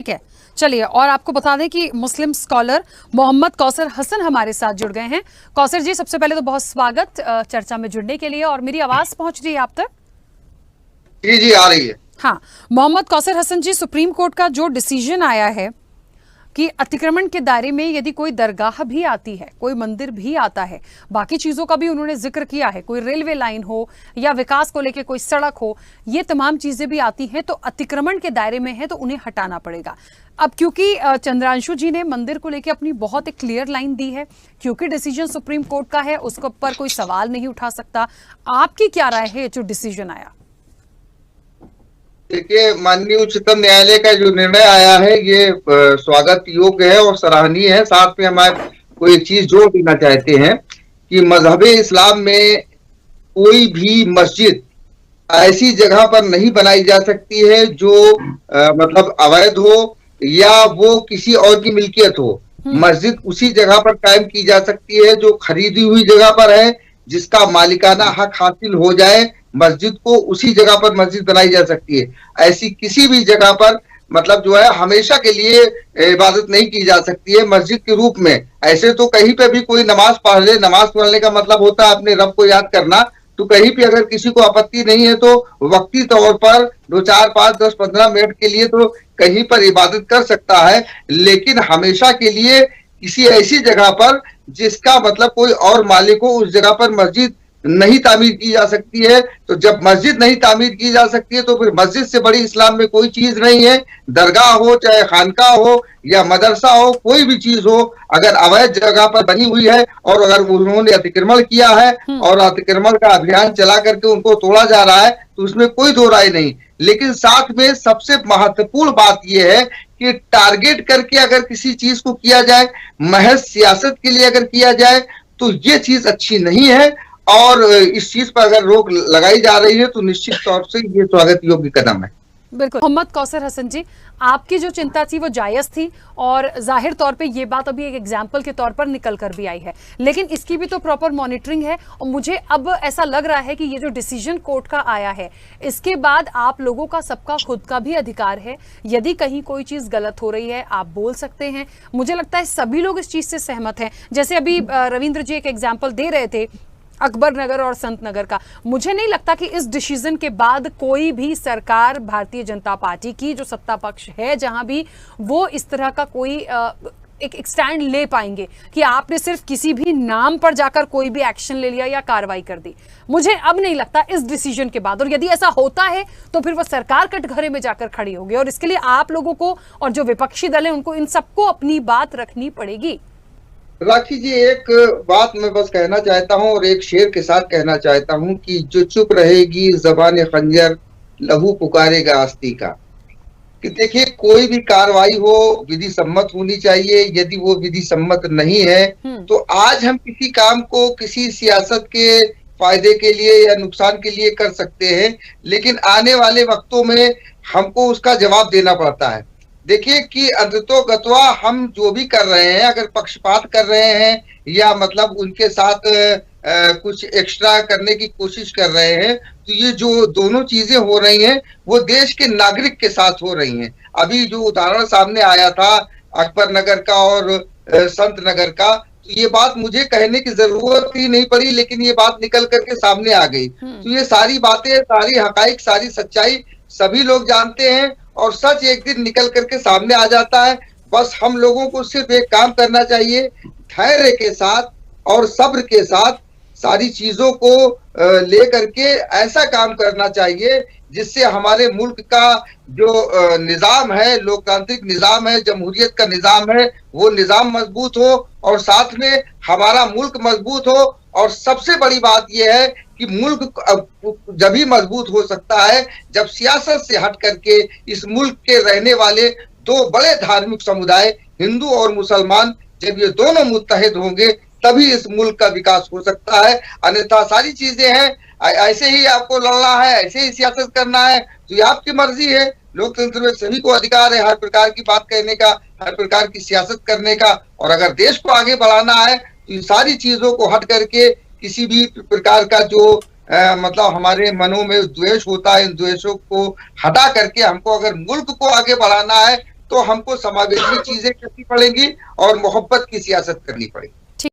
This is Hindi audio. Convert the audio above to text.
ठीक है, चलिए। और आपको बता दें कि मुस्लिम स्कॉलर मोहम्मद कौसर हसन हमारे साथ जुड़ गए हैं। कौसर जी, सबसे पहले तो बहुत स्वागत चर्चा में जुड़ने के लिए। और मेरी आवाज पहुंच रही है आप तक? जी जी, आ रही है। हाँ, मोहम्मद कौसर हसन जी, सुप्रीम कोर्ट का जो डिसीजन आया है कि अतिक्रमण के दायरे में यदि कोई दरगाह भी आती है, कोई मंदिर भी आता है, बाकी चीजों का भी उन्होंने जिक्र किया है, कोई रेलवे लाइन हो या विकास को लेकर कोई सड़क हो, ये तमाम चीजें भी आती हैं तो अतिक्रमण के दायरे में है तो उन्हें हटाना पड़ेगा। अब क्योंकि चंद्रांशु जी ने मंदिर को लेकर अपनी बहुत एक क्लियर लाइन दी है, क्योंकि डिसीजन सुप्रीम कोर्ट का है, उसके ऊपर कोई सवाल नहीं उठा सकता। आपकी क्या राय है जो डिसीजन आया? देखिए, माननीय उच्चतम न्यायालय का जो निर्णय आया है ये स्वागत योग्य है और सराहनीय है। साथ में हम को एक चीज जोड़ देना चाहते हैं कि मजहबे इस्लाम में कोई भी मस्जिद ऐसी जगह पर नहीं बनाई जा सकती है जो मतलब अवैध हो या वो किसी और की मिल्कियत हो। मस्जिद उसी जगह पर कायम की जा सकती है जो खरीदी हुई जगह पर है, जिसका मालिकाना हक हासिल हो जाए, मस्जिद को उसी जगह पर मस्जिद बनाई जा सकती है। ऐसी किसी भी जगह पर मतलब जो है हमेशा के लिए इबादत नहीं की जा सकती है मस्जिद के रूप में। ऐसे तो कहीं पे भी कोई नमाज पढ़ ले, नमाज पढ़ने का मतलब होता है अपने रब को याद करना, तो कहीं पे अगर किसी को आपत्ति नहीं है तो वक्ती तौर पर 2, 4, 5, 10, 15 मिनट के लिए तो कहीं पर इबादत कर सकता है, लेकिन हमेशा के लिए किसी ऐसी जगह पर जिसका मतलब कोई और मालिक हो, उस जगह पर मस्जिद नहीं तामीर की जा सकती है। तो जब मस्जिद नहीं तामीर की जा सकती है तो फिर मस्जिद से बड़ी इस्लाम में कोई चीज नहीं है। दरगाह हो, चाहे खानका हो या मदरसा हो, कोई भी चीज हो, अगर अवैध जगह पर बनी हुई है और अगर उन्होंने अतिक्रमण किया है और अतिक्रमण का अभियान चला करके उनको तोड़ा जा रहा है तो उसमें कोई दो राय नहीं। लेकिन साथ में सबसे महत्वपूर्ण बात यह है कि टारगेट करके अगर किसी चीज को किया जाए, महज सियासत के लिए अगर किया जाए तो ये चीज अच्छी नहीं है। और इस चीज पर अगर रोक लगाई जा रही है तो निश्चित तौर से ये स्वागत योग्य कदम है। बिल्कुल। मोहम्मद कौसर हसन जी, आपकी जो चिंता थी वो जायज थी और जाहिर तौर पे ये बात अभी एक एग्जाम्पल के तौर पर निकल कर भी आई है, लेकिन इसकी भी तो प्रॉपर मॉनिटरिंग है। और मुझे अब ऐसा लग रहा है कि ये जो डिसीजन कोर्ट का आया है, इसके बाद आप लोगों का सबका खुद का भी अधिकार है। यदि कहीं कोई चीज गलत हो रही है आप बोल सकते हैं। मुझे लगता है सभी लोग इस चीज से सहमत हैं। जैसे अभी रविंद्र जी एक एग्जाम्पल दे रहे थे अकबर नगर और संत नगर का, मुझे नहीं लगता कि इस डिसीजन के बाद कोई भी सरकार, भारतीय जनता पार्टी की जो सत्ता पक्ष है जहां भी, वो इस तरह का कोई एक स्टैंड ले पाएंगे कि आपने सिर्फ किसी भी नाम पर जाकर कोई भी एक्शन ले लिया या कार्रवाई कर दी। मुझे अब नहीं लगता इस डिसीजन के बाद। और यदि ऐसा होता है तो फिर वो सरकार कटघरे में जाकर खड़ी होगी और इसके लिए आप लोगों को और जो विपक्षी दल है उनको, इन सबको अपनी बात रखनी पड़ेगी। राखी जी, एक बात मैं बस कहना चाहता हूं और एक शेर के साथ कहना चाहता हूं कि जो चुप रहेगी जबान खंजर, लहू पुकारेगा आस्ती का। कि देखिए, कोई भी कार्रवाई हो विधि सम्मत होनी चाहिए। यदि वो विधि सम्मत नहीं है तो आज हम किसी काम को किसी सियासत के फायदे के लिए या नुकसान के लिए कर सकते हैं, लेकिन आने वाले वक्तों में हमको उसका जवाब देना पड़ता है। देखिए कि अंततोगत्वा हम जो भी कर रहे हैं, अगर पक्षपात कर रहे हैं या मतलब उनके साथ कुछ एक्स्ट्रा करने की कोशिश कर रहे हैं, तो ये जो दोनों चीजें हो रही हैं वो देश के नागरिक के साथ हो रही हैं। अभी जो उदाहरण सामने आया था अकबर नगर का और संत नगर का, तो ये बात मुझे कहने की जरूरत ही नहीं पड़ी, लेकिन ये बात निकल करके सामने आ गई। तो ये सारी बातें, सारी हकाइक, सारी सच्चाई सभी लोग जानते हैं और सच एक दिन निकल करके सामने आ जाता है। बस हम लोगों को सिर्फ एक काम करना चाहिए, धैर्य के साथ और सब्र के साथ सारी चीजों को लेकर के ऐसा काम करना चाहिए जिससे हमारे मुल्क का जो निजाम है, लोकतांत्रिक निजाम है, जमहूरियत का निजाम है, वो निजाम मजबूत हो और साथ में हमारा मुल्क मजबूत हो। और सबसे बड़ी बात यह है कि मुल्क जब ही मजबूत हो सकता है जब सियासत से हट करके इस मुल्क के रहने वाले दो बड़े धार्मिक समुदाय, हिंदू और मुसलमान, जब ये दोनों मुत्तहिद होंगे तभी इस मुल्क का विकास हो सकता है। अन्यथा सारी चीजें हैं, ऐसे ही आपको लड़ना है, ऐसे ही सियासत करना है, तो ये आपकी मर्जी है। लोकतंत्र में सभी को अधिकार है हर प्रकार की बात कहने का, हर प्रकार की सियासत करने का। और अगर देश को आगे बढ़ाना है तो इन सारी चीजों को हट करके किसी भी प्रकार का जो मतलब हमारे मनों में द्वेष होता है, इन द्वेषों को हटा करके हमको अगर मुल्क को आगे बढ़ाना है तो हमको समावेशी चीजें करनी पड़ेंगी और मोहब्बत की सियासत करनी पड़ेगी।